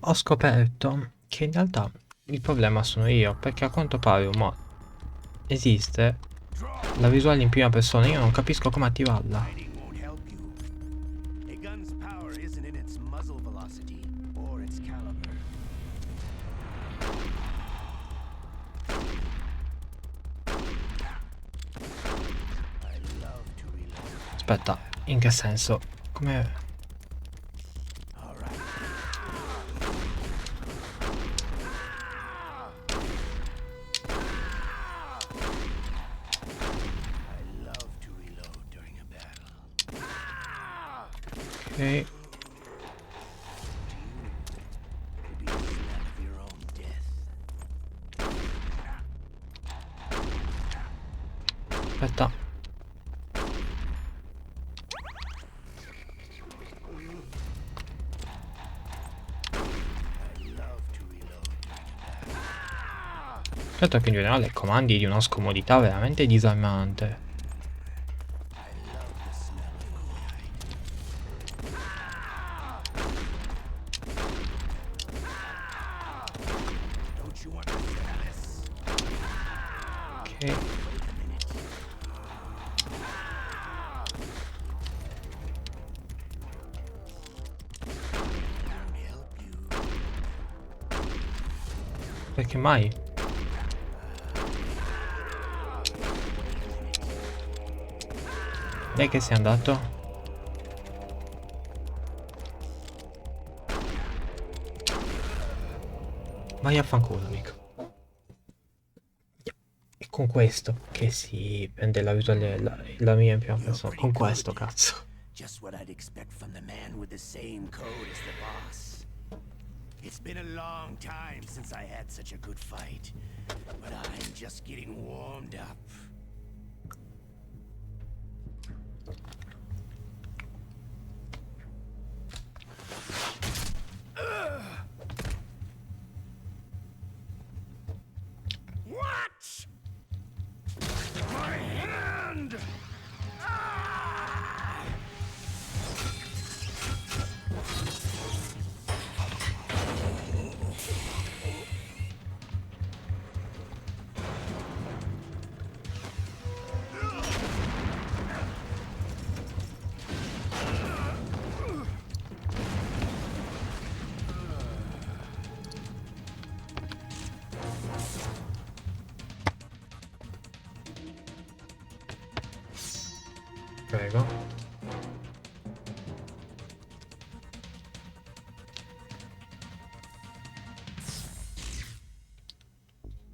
Ho scoperto che in realtà il problema sono io, perché a quanto pare un mod esiste la visuale in prima persona, io non capisco come attivarla. Hiding won't help you. A gun's power isn't in its muzzle velocity or its caliber. I love to reload. Aspetta, in che senso? Come... All right. I love to reload during a battle. Ok, To be the smell of your own death. aspetta. I love to reload during a battle. Certo che in generale comandi di una scomodità veramente disarmante. I love the smell of codice. Don't you want to smell this? Ok, Wait a minute. Let me help you. perché mai? Dai che sei andato? Vai a fanculo, amico. E con questo che si prende la visuale, la mia in prima You're persona. pretty Con good. questo, cazzo. Just what I'd expect from the man with the same code as the boss. It's been a long time since I had such a good fight, but I'm just getting warmed up. What? My hand! Ah! Prego.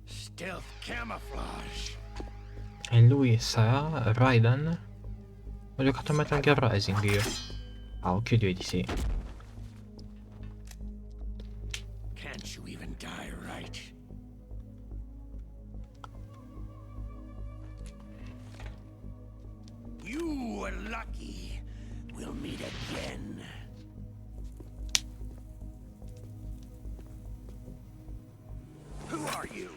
Stealth camouflage. E lui sarà Raiden? Ho giocato a Metal Gear Rising io. Ah, occhio direi di sì. Can't you even die right? You were lucky. We'll meet again. Who are you?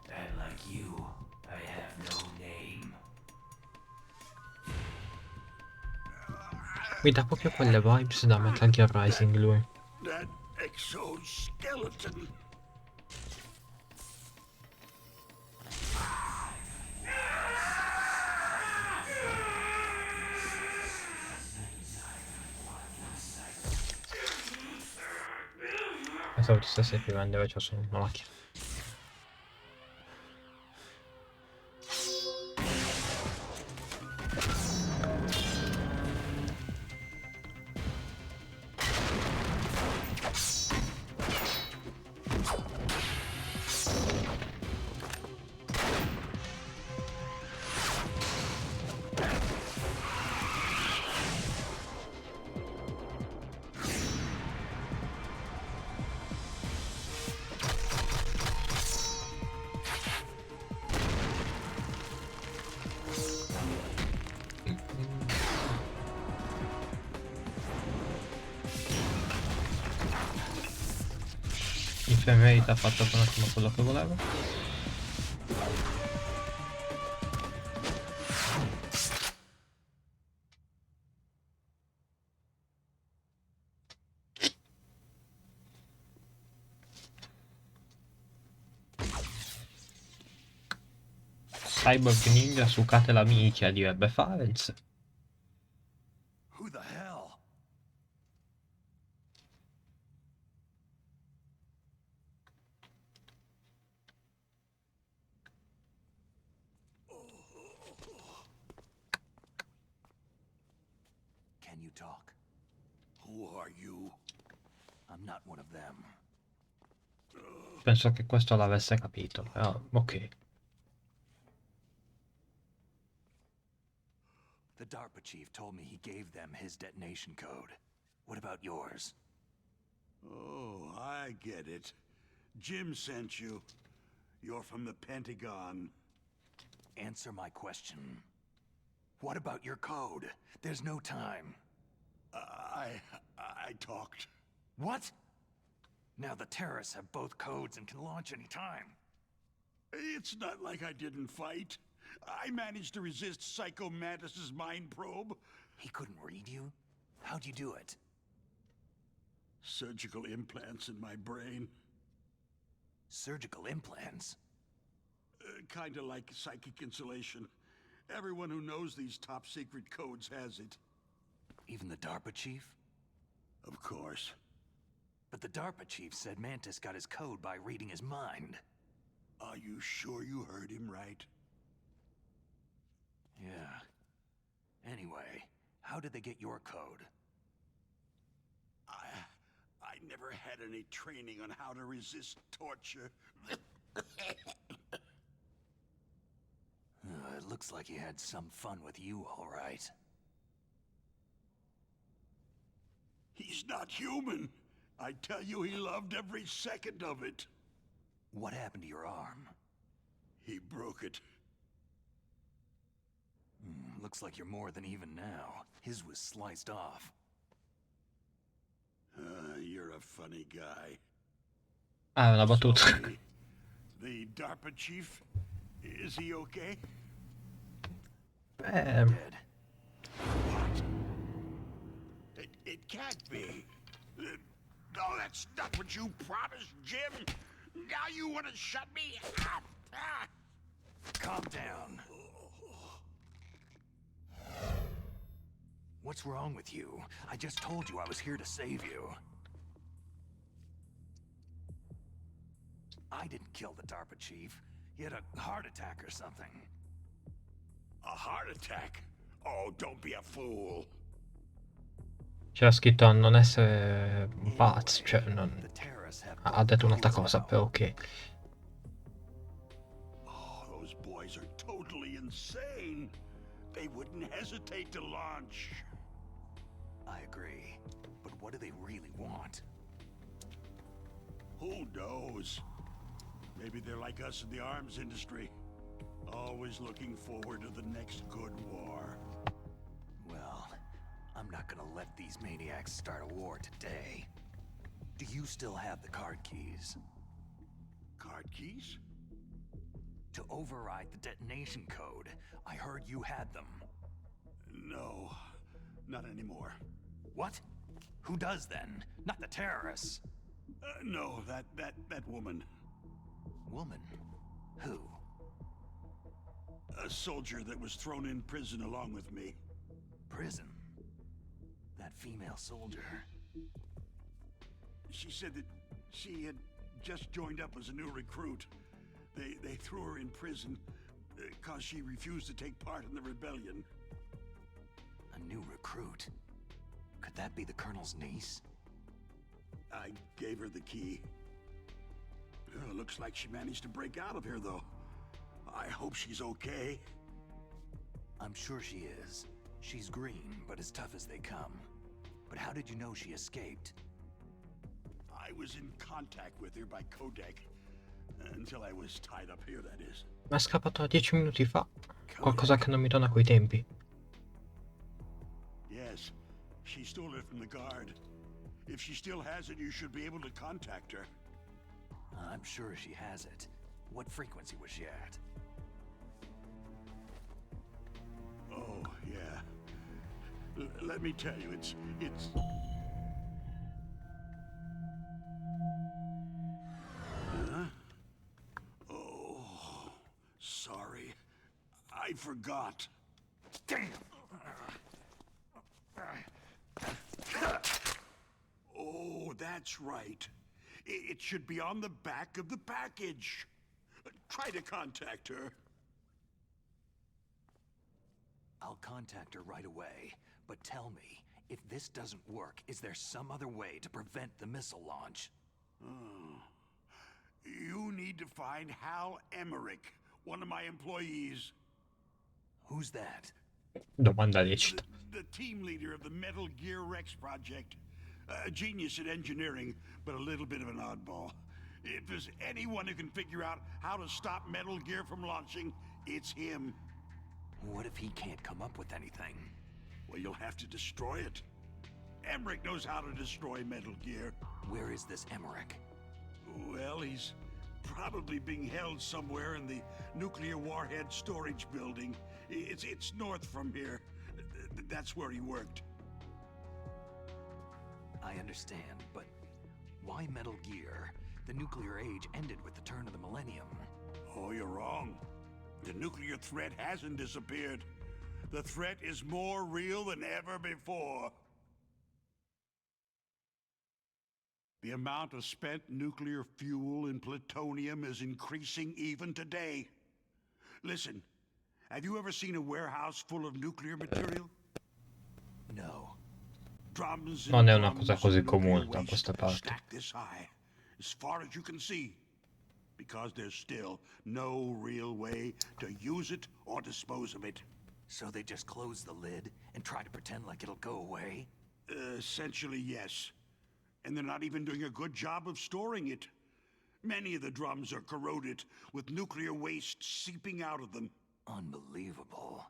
And like you, I have no name. Mi dà proprio quelle vibes da Metal Gear Rising lui. That exoskeleton. Pensavo ti stessi scrivendo, invece sono una macchina. Il frame rate ha fatto un attimo quello che volevo. Cyborg ninja sucate la minchia, direbbe Farenz. Who the hell? Can you talk? Who are you? I'm not one of them. Penso che questo l'avesse capito, però ok. The DARPA chief told me he gave them his detonation code. What about yours? Oh, I get it. Jim sent you. You're from the Pentagon. Answer my question. What about your code? There's no time. I talked. What? Now the terrorists have both codes and can launch any time. It's not like I didn't fight. I managed to resist Psycho Mantis's mind probe. He couldn't read you? How'd you do it? Surgical implants in my brain. Surgical implants? Kinda like psychic insulation. Everyone who knows these top secret codes has it. Even the DARPA chief? Of course. But the DARPA chief said Mantis got his code by reading his mind. Are you sure you heard him right? Yeah. Anyway, how did they get your code? I never had any training on how to resist torture. It looks like he had some fun with you, all right. He's not human. I tell you, he loved every second of it. What happened to your arm? He broke it. Looks like you're more than even now. His was sliced off. You're a funny guy. Ah, una battuta. So, the DARPA chief, is he okay? Dead. What? It can't be. No, that's not what you promised, Jim. Now you want to shut me up. Calm down. What's wrong with you? I just told you I was here to save you. I didn't kill the DARPA chief. He had a heart attack or something. A heart attack? Oh, don't be a fool. C'era scritto a non essere pazzi, cioè The terrorists have ha detto un'altra codes cosa, now. però ok. Oh, those boys are totally insane. They wouldn't hesitate to launch. I agree. But what do they really want? Who knows? Maybe they're like us in the arms industry. Always looking forward to the next good war. Well, I'm not gonna let these maniacs start a war today. Do you still have the card keys? Card keys? To override the detonation code. I heard you had them. No, not anymore. What? Who does then? Not the terrorists. No, that woman. Woman? Who? A soldier that was thrown in prison along with me. Prison? That female soldier. She said that she had just joined up as a new recruit. They threw her in prison because she refused to take part in the rebellion. A new recruit? Could that be the Colonel's niece? I gave her the key. Looks like she managed to break out of here, though. I hope she's okay. I'm sure she is. She's green, but as tough as they come. But how did you know she escaped? I was in contact with her by codec. Until I was tied up here, that is. Ma è scappato 10 minuti fa. Qualcosa che non mi torna coi tempi. Yes, she stole it from the guard. If she still has it, you should be able to contact her. I'm sure she has it. What frequency was she at? Oh, yeah. Let me tell you, it's... Huh? Oh, sorry. I forgot. Damn! Oh, that's right. It should be on the back of the package. Try to contact her. I'll contact her right away, but tell me, if this doesn't work, is there some other way to prevent the missile launch? You need to find Hal Emmerich, one of my employees. Who's that? Domanda lecita. The team leader of the Metal Gear Rex project. A genius at engineering, but a little bit of an oddball. If there's anyone who can figure out how to stop Metal Gear from launching, it's him. What if he can't come up with anything? Well, you'll have to destroy it. Emmerich knows how to destroy Metal Gear. Where is this Emmerich? Well, he's probably being held somewhere in the nuclear warhead storage building. It's north from here. That's where he worked. I understand, but why Metal Gear? The nuclear age ended with the turn of the millennium. Oh, you're wrong. The nuclear threat hasn't disappeared. The threat is more real than ever before. The amount of spent nuclear fuel and plutonium is increasing even today. Listen, have you ever seen a warehouse full of nuclear material? No. Drums and Non è una drums cosa così of nuclear comune da waste questa parte. stacked this high, as far as you can see, because there's still no real way to use it or dispose of it. So they just close the lid and try to pretend like it'll go away? Essentially, yes. And they're not even doing a good job of storing it. Many of the drums are corroded, with nuclear waste seeping out of them. Unbelievable.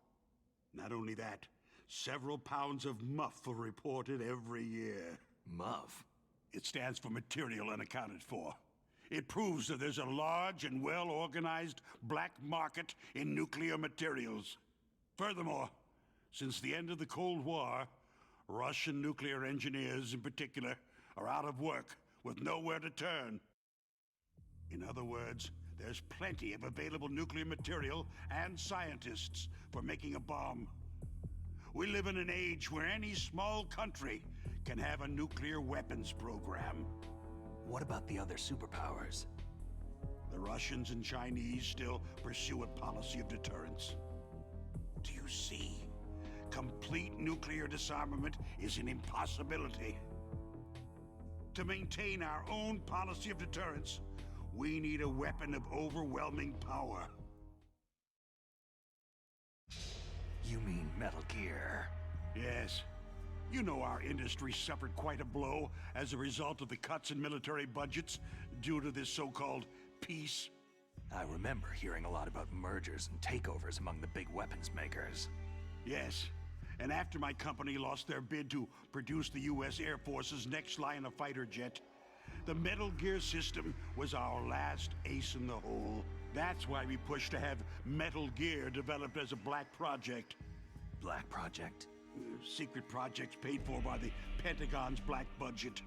Not only that, several pounds of muff are reported every year. Muff? It stands for material unaccounted for. It proves that there's a large and well-organized black market in nuclear materials. Furthermore, since the end of the Cold War, Russian nuclear engineers in particular are out of work with nowhere to turn. In other words, there's plenty of available nuclear material and scientists for making a bomb. We live in an age where any small country can have a nuclear weapons program. What about the other superpowers? The Russians and Chinese still pursue a policy of deterrence. Do you see? Complete nuclear disarmament is an impossibility. To maintain our own policy of deterrence, we need a weapon of overwhelming power. You mean Metal Gear? Yes. You know our industry suffered quite a blow as a result of the cuts in military budgets due to this so-called peace. I remember hearing a lot about mergers and takeovers among the big weapons makers. Yes. And after my company lost their bid to produce the U.S. Air Force's next line of fighter jet, the Metal Gear system was our last ace in the hole. That's why we pushed to have Metal Gear developed as a black project. Black Project? Secret projects paid for by the Pentagon's black budget.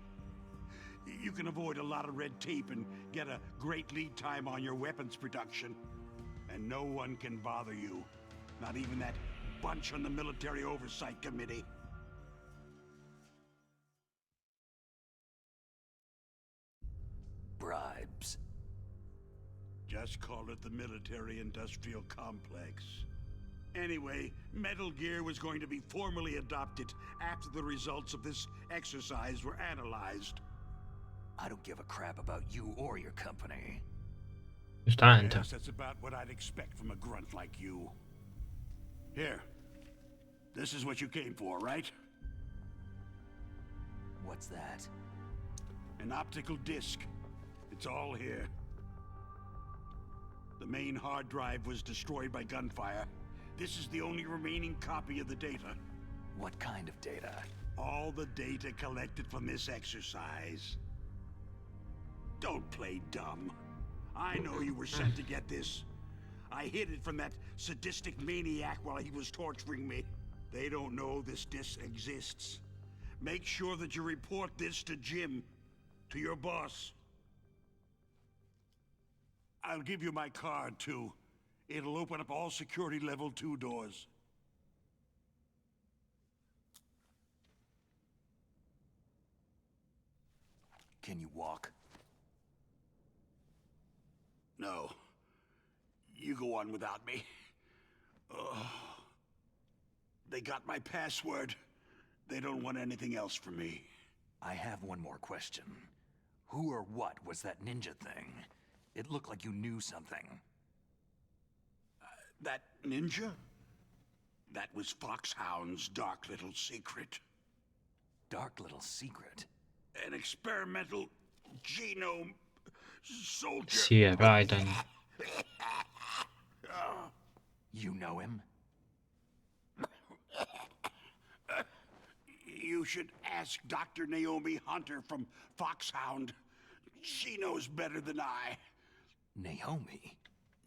You can avoid a lot of red tape and get a great lead time on your weapons production. And no one can bother you. Not even that bunch on the Military Oversight Committee. Bribes. Just call it the military-industrial complex. Anyway, Metal Gear was going to be formally adopted after the results of this exercise were analyzed. I don't give a crap about you or your company. Giustamente. Yes, that's about what I'd expect from a grunt like you. Here. This is what you came for, right? What's that? An optical disc. It's all here. The main hard drive was destroyed by gunfire. This is the only remaining copy of the data. What kind of data? All the data collected from this exercise. Don't play dumb. I know you were sent to get this. I hid it from that sadistic maniac while he was torturing me. They don't know this disc exists. Make sure that you report this to Jim, to your boss. I'll give you my card, too. It'll open up all security level 2 doors. Can you walk? No. You go on without me. They got my password. They don't want anything else from me. I have one more question. Who or what was that ninja thing? It looked like you knew something. That ninja? That was Foxhound's dark little secret. Dark little secret? An experimental genome soldier. Sì, è Raiden. You know him? You should ask Dr. Naomi Hunter from Foxhound. She knows better than I. Naomi?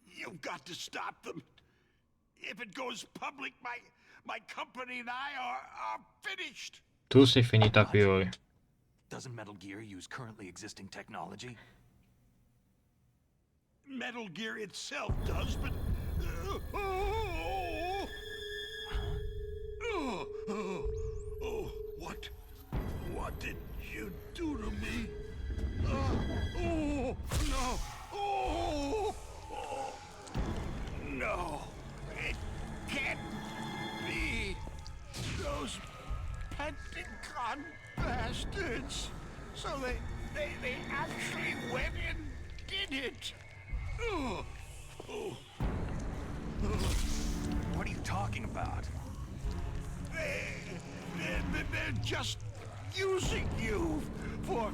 You've got to stop them. If it goes public, my company and I are finished. Tu sei finita a priori. Doesn't Metal Gear use currently existing technology? Metal Gear itself does, but... What did you do to me? No! No! It can't be! Those Pentagon bastards! So they actually went and did it! What are you talking about? They're just using you for...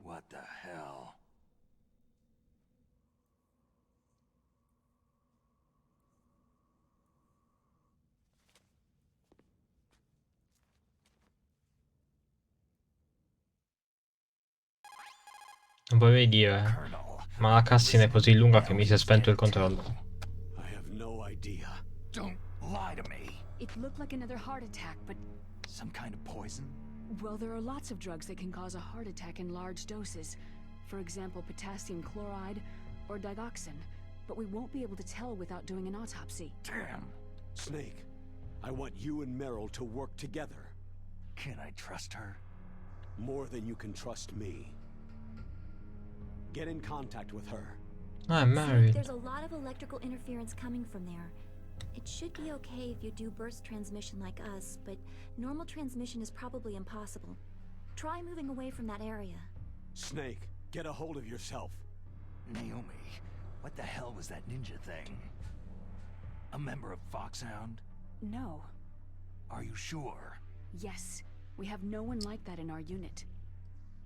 What the hell? Non vorrei dire, ma la cutscene è così lunga che mi si è spento il controllo. I have no idea. Don't lie to me. It looked like another heart attack, but, Some kind of poison? well, there are lots of drugs that can cause a heart attack in large doses. For example, potassium chloride or digoxin. But we won't be able to tell without doing an autopsy. Damn. Snake, I want you and Meryl to work together. Can I trust her? More than you can trust me. Get in contact with her. Ah, è Mary. There's a lot of electrical interference coming from there. It should be okay if you do burst transmission like us, but normal transmission is probably impossible. Try moving away from that area. Snake, get a hold of yourself. Naomi, what the hell was that ninja thing? A member of Foxhound? No. Are you sure? Yes. We have no one like that in our unit.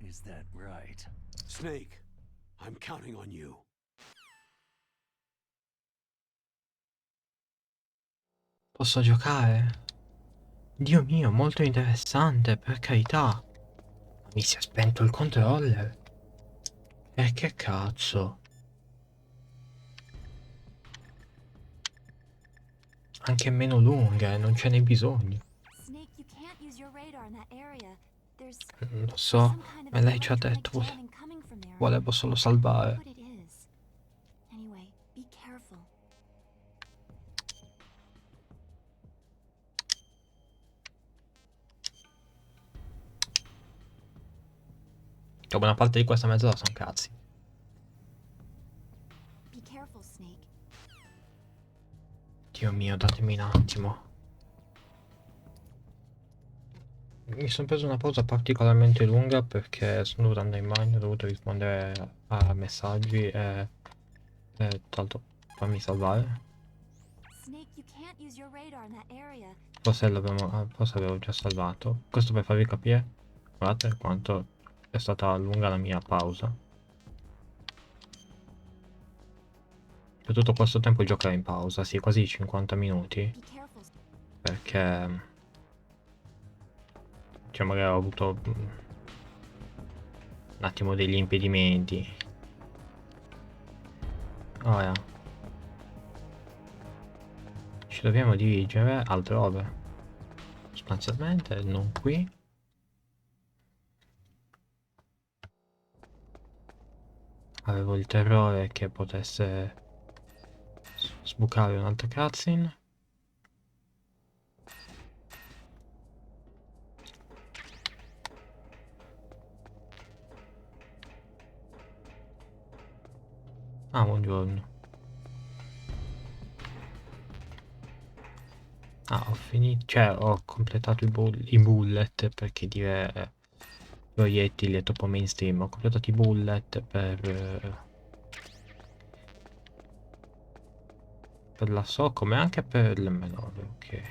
Is that right? Snake, I'm counting on you. Posso giocare? Dio mio, molto interessante, per carità. Mi si è spento il controller. E che cazzo? Anche meno lunghe, non ce n'è bisogno. Snake, you can't use your radar in that area. There's Lo so, some kind of ma lei ci ha electronic detto jamming coming from there. volevo solo I don't know salvare. what it is. Anyway, be careful. Che buona parte di questa mezz'ora sono cazzi. Be careful, Snake. Dio mio, datemi un attimo. Mi sono preso una pausa particolarmente lunga perché sono dovuto andare in bagno, ho dovuto rispondere a messaggi e tra l'altro fammi salvare. Snake, you can't use your radar in that area. Forse avevo già salvato. Questo per farvi capire, guardate quanto è stata lunga la mia pausa. Per tutto questo tempo il gioco era in pausa, sì, quasi 50 minuti. Be careful. Perché cioè magari ho avuto un attimo degli impedimenti. Ora ci dobbiamo dirigere altrove. sostanzialmente, non qui. Avevo il terrore che potesse sbucare un'altra cutscene. Ah, buongiorno. Ah, ho finito, cioè ho completato i bullet, perché dire proiettili è troppo mainstream. Ho completato i bullet per la Socom e anche per le menore, ok.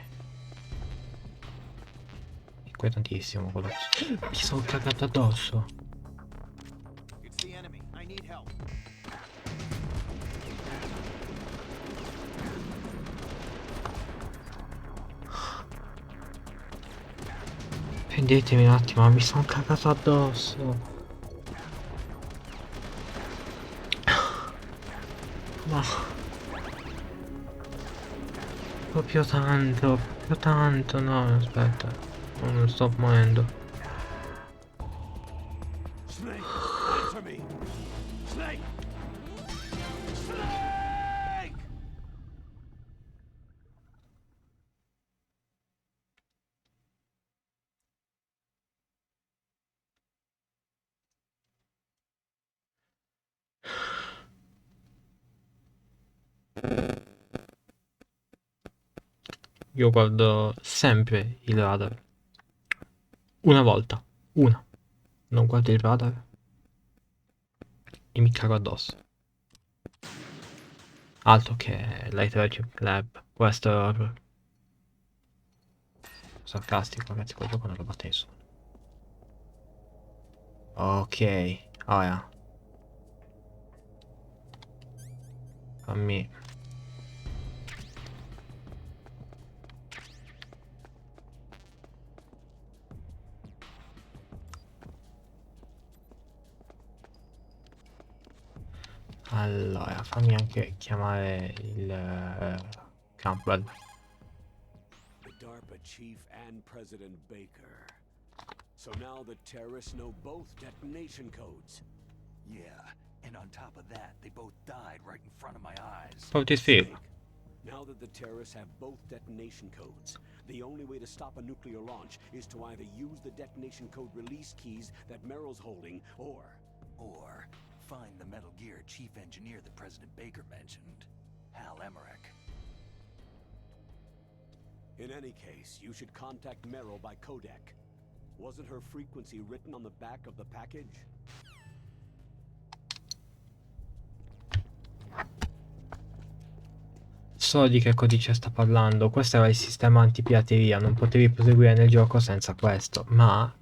Inquietantissimo quello. Mi sono cagato addosso. It's the enemy. I need help. Prendetemi un attimo, mi sono cagato addosso. Ma proprio tanto, no, aspetta. Non sto morendo. Snake, answer me! Snake! Snake! Io guardo sempre il radar. Una volta. Una. Non guardo il radar e mi cago addosso. Altro che Light Rage Lab. Questo è horror. Sarcastico, ragazzi, quel gioco non lo batte nessuno. Ok. Oh yeah. Fammi. Allora, fammi anche chiamare il Campbell. The DARPA chief and President Baker. So now the terrorists know both detonation codes. Yeah, and on top of that, they both died right in front of my eyes. Porti sfigo. Snake, now that the terrorists have both detonation codes, the only way to stop a nuclear launch is to either use the detonation code release keys that MERYL's holding, or find the Metal Gear chief engineer that President Baker mentioned, Hal Emmerich. in any case, you should contact MERYL by codec. Wasn't her frequency written on the back of the package? So di che codice sta parlando. Questo era il sistema antipirateria. Non potevi proseguire nel gioco senza questo. Ma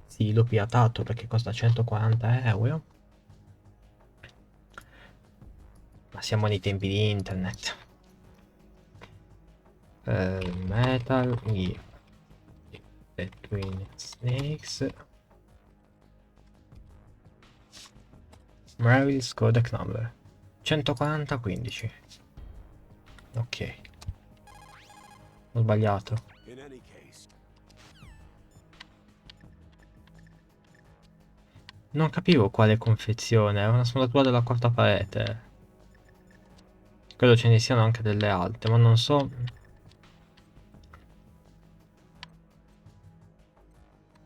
sì, l'ho piratato perché costa 140 euro. Ma siamo nei tempi di internet. Metal Gear Between Snakes. MERYL's codec number 140-15. Ok, ho sbagliato. In any case, Non capivo quale confezione, era una sfondatura della quarta parete. Credo ce ne siano anche delle altre, ma non so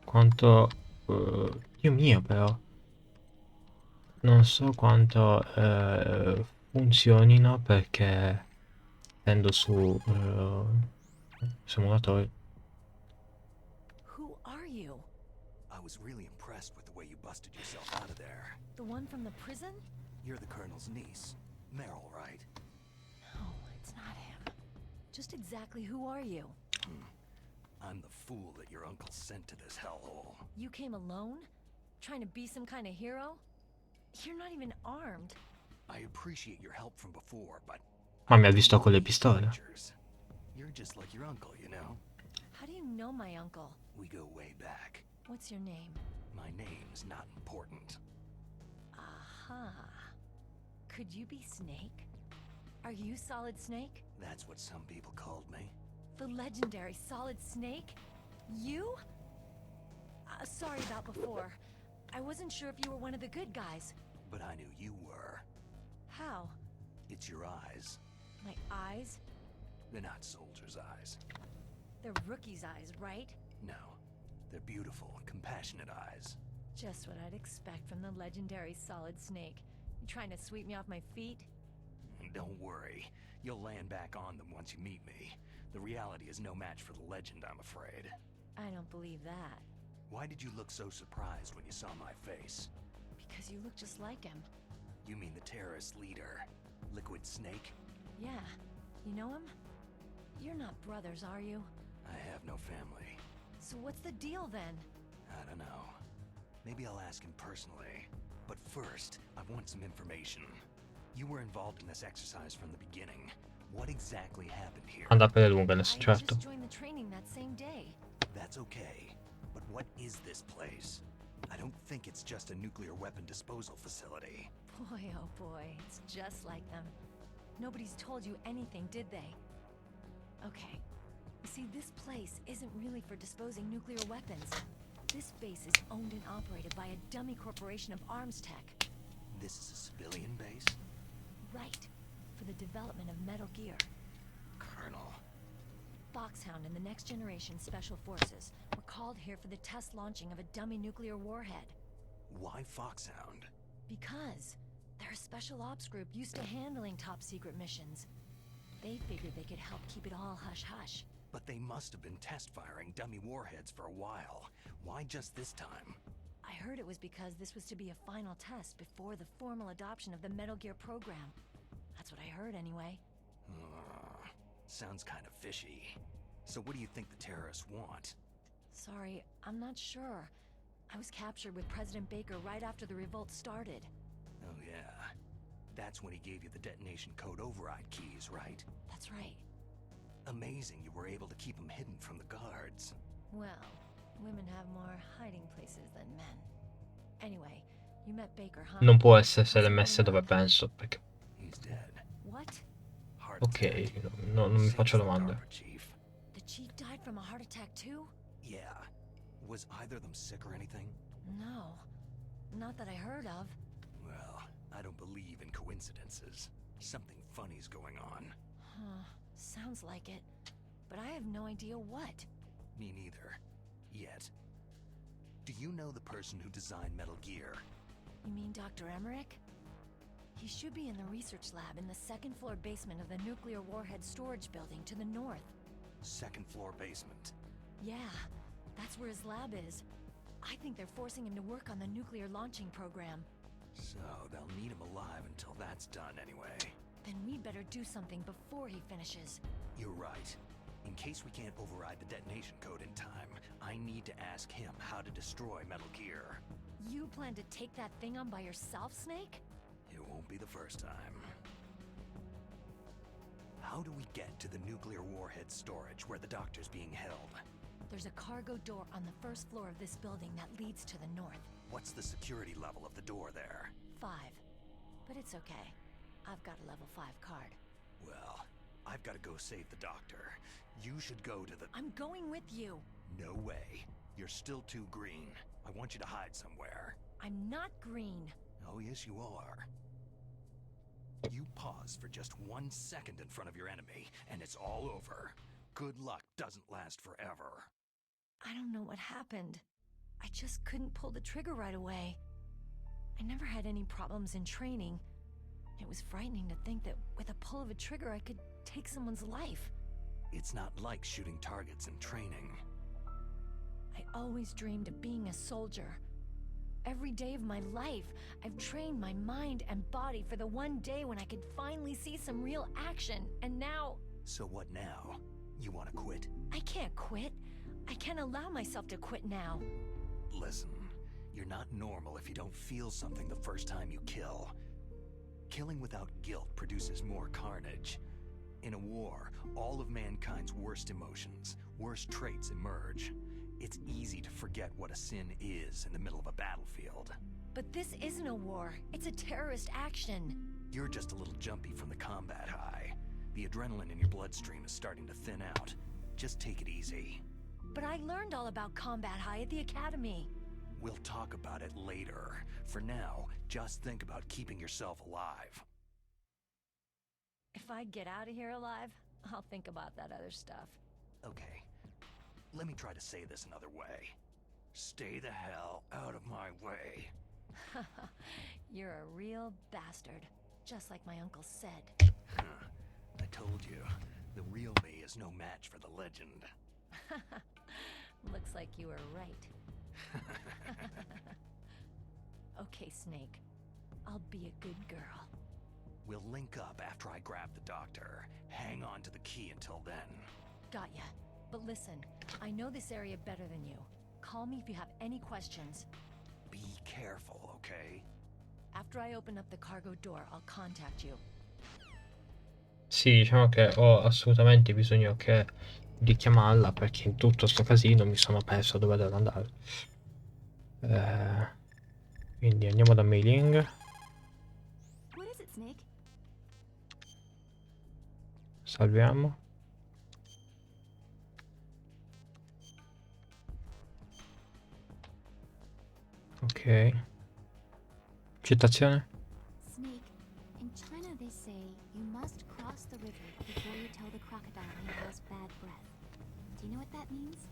quanto... Dio mio, però. Non so quanto funzionino perché tendo su simulatori. Who are you? I was really impressed with the way you busted yourself out of there. The one from the prison? You're the Colonel's niece, Meryl, right? No, it's not him. Just exactly who are you? I'm the fool that your uncle sent to this hellhole. You came alone? Trying to be some kind of hero? You're not even armed. I appreciate your help from before, but... Ma mi ha visto con le pistole. Rangers. You're just like your uncle, you know? How do you know my uncle? We go way back. What's your name? My name's not important. Aha. Could you be Snake? Are you Solid Snake? That's what some people called me. The legendary Solid Snake? You? Sorry about before. I wasn't sure if you were one of the good guys. But I knew you were. How? It's your eyes. My eyes? They're not soldiers' eyes. They're rookie's eyes, right? No. They're beautiful, compassionate eyes. Just what I'd expect from the legendary Solid Snake. You trying to sweep me off my feet? Don't worry. You'll land back on them once you meet me. The reality is no match for the legend, I'm afraid. I don't believe that. Why did you look so surprised when you saw my face? Because you look just like him. You mean the terrorist leader? Liquid Snake? Yeah. You know him? You're not brothers, are you? I have no family. So what's the deal then? I don't know. Maybe I'll ask him personally. But first, I want some information. You were involved in this exercise from the beginning. What exactly happened here? Andrà per le lunghe I adesso, had certo. just joined the training that same day. That's okay. But what is this place? I don't think it's just a nuclear weapon disposal facility. Boy, oh boy, it's just like them. Nobody's told you anything, did they? Okay. You see, this place isn't really for disposing nuclear weapons. This base is owned and operated by a dummy corporation of arms tech. This is a civilian base? Right. For the development of Metal Gear. Colonel. Foxhound and the Next Generation Special Forces were called here for the test launching of a dummy nuclear warhead. Why Foxhound? Because they're a special ops group used to handling top-secret missions. They figured they could help keep it all hush-hush. But they must have been test-firing dummy warheads for a while. Why just this time? I heard it was because this was to be a final test before the formal adoption of the Metal Gear program. That's what I heard anyway. Sounds kind of fishy. So what do you think the terrorists want? Sorry, I'm not sure. I was captured with President Baker right after the revolt started. Oh yeah. That's when he gave you the detonation code override keys, right? That's right. Amazing you were able to keep them hidden from the guards. Well, women have more hiding places than men. Anyway, you met Baker, huh? Non può essere l'MS dove penso, perché... He's dead. What? Heart Ok, attack. non mi Same faccio as the domande. DARPA chief. The chief died from a heart attack too? Yeah. Was either of them sick or anything? No. Not that I heard of. Well, I don't believe in coincidences. Something funny's going on. Huh. Sounds like it. But I have no idea what. Me neither. Yet. Do you know the person who designed Metal Gear? You mean Dr. Emmerich? He should be in the research lab in the second floor basement of the nuclear warhead storage building to the north. Second floor basement. Yeah, that's where his lab is. I think they're forcing him to work on the nuclear launching program. So they'll need him alive until that's done anyway. Then we'd better do something before he finishes. You're right. In case we can't override the detonation code in time, I need to ask him how to destroy Metal Gear. You plan to take that thing on by yourself, Snake? It won't be the first time. How do we get to the nuclear warhead storage where the doctor's being held? There's a cargo door on the first floor of this building that leads to the north. What's the security level of the door there? 5. But it's okay. I've got a level 5 card. Well, I've got to go save the doctor. You should go to the... I'm going with you. No way. You're still too green. I want you to hide somewhere. I'm not green. Oh, yes, you are. You pause for just 1 second in front of your enemy, and it's all over. Good luck doesn't last forever. I don't know what happened. I just couldn't pull the trigger right away. I never had any problems in training. It was frightening to think that with a pull of a trigger I could take someone's life. It's not like shooting targets in training. I always dreamed of being a soldier. Every day of my life, I've trained my mind and body for the one day when I could finally see some real action, and now... So what now? You want to quit? I can't quit. I can't allow myself to quit now. Listen, you're not normal if you don't feel something the first time you kill. Killing without guilt produces more carnage. In a war, all of mankind's worst emotions, worst traits emerge. It's easy to forget what a sin is in the middle of a battlefield. But this isn't a war. It's a terrorist action. You're just a little jumpy from the combat high. The adrenaline in your bloodstream is starting to thin out. just take it easy. But I learned all about combat high at the academy. We'll talk about it later. For now, just think about keeping yourself alive. If I get out of here alive, I'll think about that other stuff. Okay, let me try to say this another way. Stay the hell out of my way. You're a real bastard, just like my uncle said. I told you, the real me is no match for the legend. Looks like you were right. Okay, Snake. I'll be a good girl. We'll link up after I grab the doctor. Hang on to the key until then. Got ya. But listen, I know this area better than you. Call me if you have any questions. Be careful, okay? After I open up the cargo door, I'll contact you. Sì, diciamo che ho assolutamente bisogno che di chiamarla perché in tutto sto casino mi sono perso dove devo andare. Quindi andiamo da mailing. What is it, Snake? Salviamo. Ok. Citazione? Snake, in China they say you must cross the river before you tell the crocodile he has bad breath. Do you know what that means?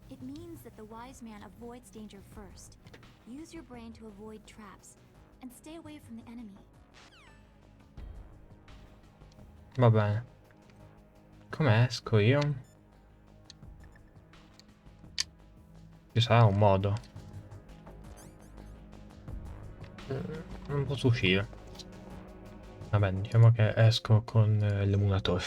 It means that the wise man avoids danger first. Use your brain to avoid traps and stay away from the enemy. Va bene. Come esco io? Ci sarà un modo. Non posso uscire. Vabbè, diciamo che esco con l'emulatore.